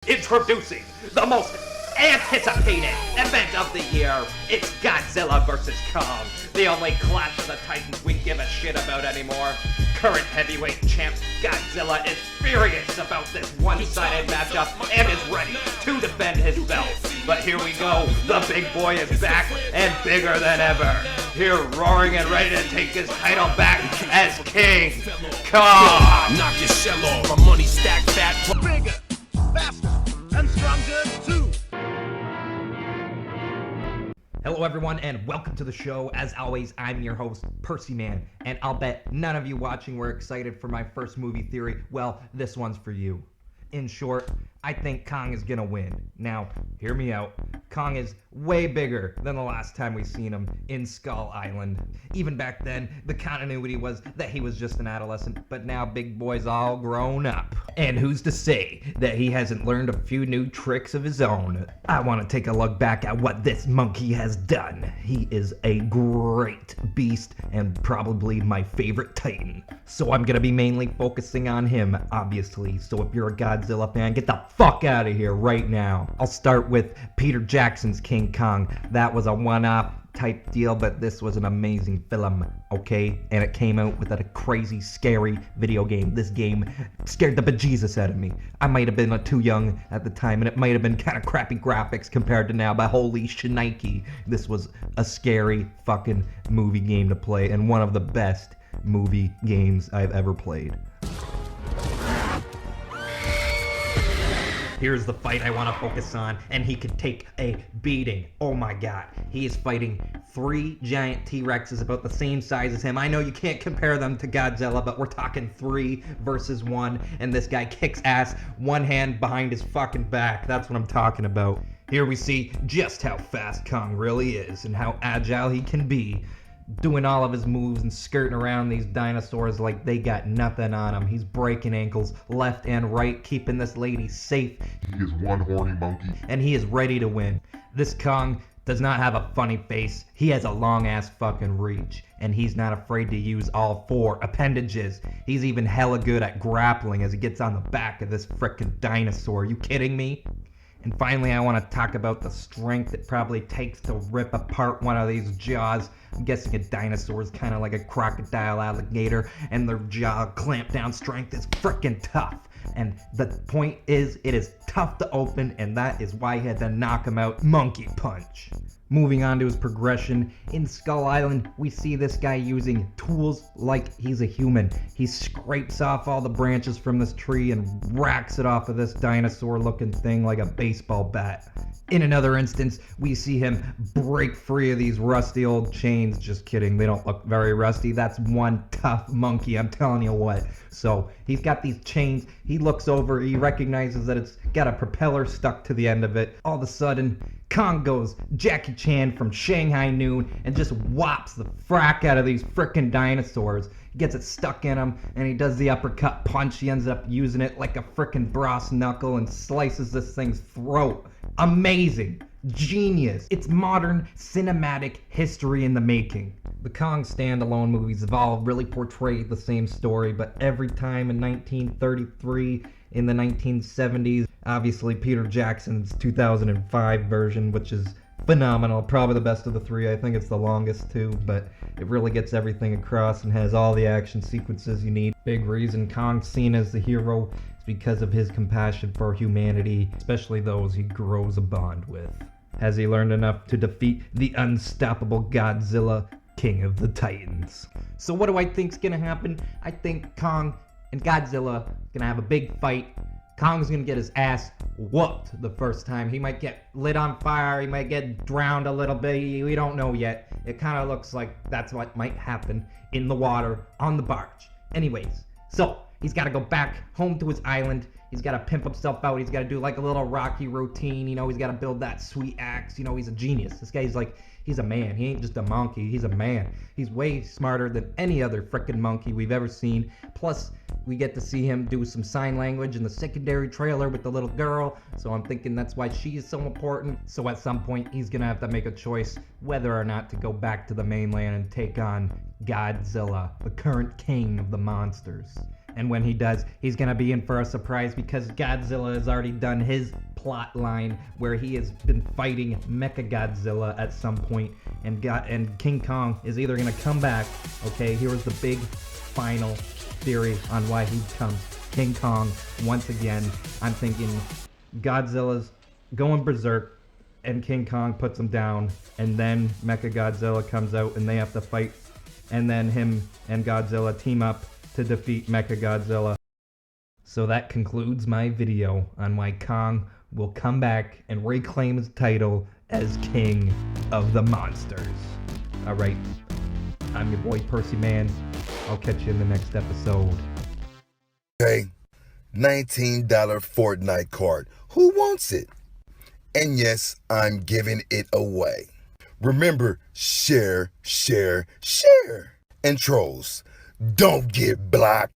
Introducing the most anticipated event of the year. It's Godzilla vs. Kong, the only Clash of the Titans we give a shit about anymore. Current heavyweight champ Godzilla is furious about this one-sided matchup and is ready to defend his belt. But here we go, the big boy is back and bigger than ever. Here roaring and ready to take his title back as King Kong. Knock your shell off, my money stacked fat. Bigger, faster, and stronger too. Hello everyone and welcome to the show. As always, I'm your host, Percy Man, and I'll bet none of you watching were excited for my first movie theory. Well, this one's for you. In short, I think Kong is gonna win. Now, hear me out. Kong is way bigger than the last time we seen him in Skull Island. Even back then, the continuity was that he was just an adolescent, but now Big Boy's all grown up. And who's to say that he hasn't learned a few new tricks of his own? I want to take a look back at what this monkey has done. He is a great beast and probably my favorite Titan. So I'm gonna be mainly focusing on him, obviously. So if you're a Godzilla fan, get the fuck out of here right now. I'll start with Peter Jackson's King Kong. That was a one-off type deal, but this was an amazing film, okay? And it came out with a crazy, scary video game. This game scared the bejesus out of me. I might have been too young at the time, and it might have been kind of crappy graphics compared to now, but holy shnikey, this was a scary fucking movie game to play, and one of the best movie games I've ever played. Here's the fight I want to focus on, and he could take a beating. Oh my god. He is fighting 3 giant T-Rexes about the same size as him. I know you can't compare them to Godzilla, but we're talking 3 versus 1, and this guy kicks ass, one hand behind his fucking back. That's what I'm talking about. Here we see just how fast Kong really is, and how agile he can be, doing all of his moves and skirting around these dinosaurs like they got nothing on him. He's breaking ankles left and right, keeping this lady safe. He is one horny monkey. And he is ready to win. This Kong does not have a funny face. He has a long ass fucking reach. And he's not afraid to use all 4 appendages. He's even hella good at grappling as he gets on the back of this frickin' dinosaur. You kidding me? And finally, I want to talk about the strength it probably takes to rip apart one of these jaws. I'm guessing a dinosaur is kind of like a crocodile alligator, and their jaw clamped down strength is freaking tough. And the point is, it is tough to open, and that is why he had to knock him out monkey punch. Moving on to his progression, in Skull Island, we see this guy using tools like he's a human. He scrapes off all the branches from this tree and racks it off of this dinosaur-looking thing like a baseball bat. In another instance, we see him break free of these rusty old chains. Just kidding, they don't look very rusty. That's one tough monkey, I'm telling you what. So, he's got these chains, he looks over, he recognizes that it's got a propeller stuck to the end of it. All of a sudden, Kong goes Jackie Chan from Shanghai Noon and just whops the frack out of these frickin' dinosaurs. He gets it stuck in him, and he does the uppercut punch. He ends up using it like a frickin' brass knuckle and slices this thing's throat. Amazing. Genius. It's modern cinematic history in the making. The Kong standalone movies have all really portrayed the same story, but every time in 1933, in the 1970s, obviously Peter Jackson's 2005 version, which is phenomenal, probably the best of the 3. I think it's the longest too, but it really gets everything across and has all the action sequences you need. Big reason Kong's seen as the hero is because of his compassion for humanity, especially those he grows a bond with. Has he learned enough to defeat the unstoppable Godzilla, King of the Titans? So what do I think's gonna happen? I think Kong and Godzilla gonna have a big fight. Kong's gonna get his ass whooped the first time. He might get lit on fire, he might get drowned a little bit, we don't know yet. It kind of looks like that's what might happen in the water on the barge. Anyways, so he's gotta go back home to his island. He's gotta pimp himself out. He's gotta do like a little Rocky routine. You know, he's gotta build that sweet axe. You know, he's a genius. This guy's like, he's a man. He ain't just a monkey. He's a man. He's way smarter than any other frickin' monkey we've ever seen. Plus, we get to see him do some sign language in the secondary trailer with the little girl. So I'm thinking that's why she is so important. So at some point, he's gonna have to make a choice whether or not to go back to the mainland and take on Godzilla, the current king of the monsters. And when he does, he's gonna be in for a surprise because Godzilla has already done his plot line where he has been fighting Mechagodzilla at some point, and King Kong is either gonna come back. Okay, here's the big final theory on why he comes. King Kong once again. I'm thinking Godzilla's going berserk, and King Kong puts him down, and then Mechagodzilla comes out and they have to fight, and then him and Godzilla team up to defeat Mechagodzilla. So that concludes my video on why Kong will come back and reclaim his title as King of the Monsters. Alright, I'm your boy Percy Man. I'll catch you in the next episode. Okay, $19 Fortnite card. Who wants it? And yes, I'm giving it away. Remember, share, share, share. And trolls, don't get blocked.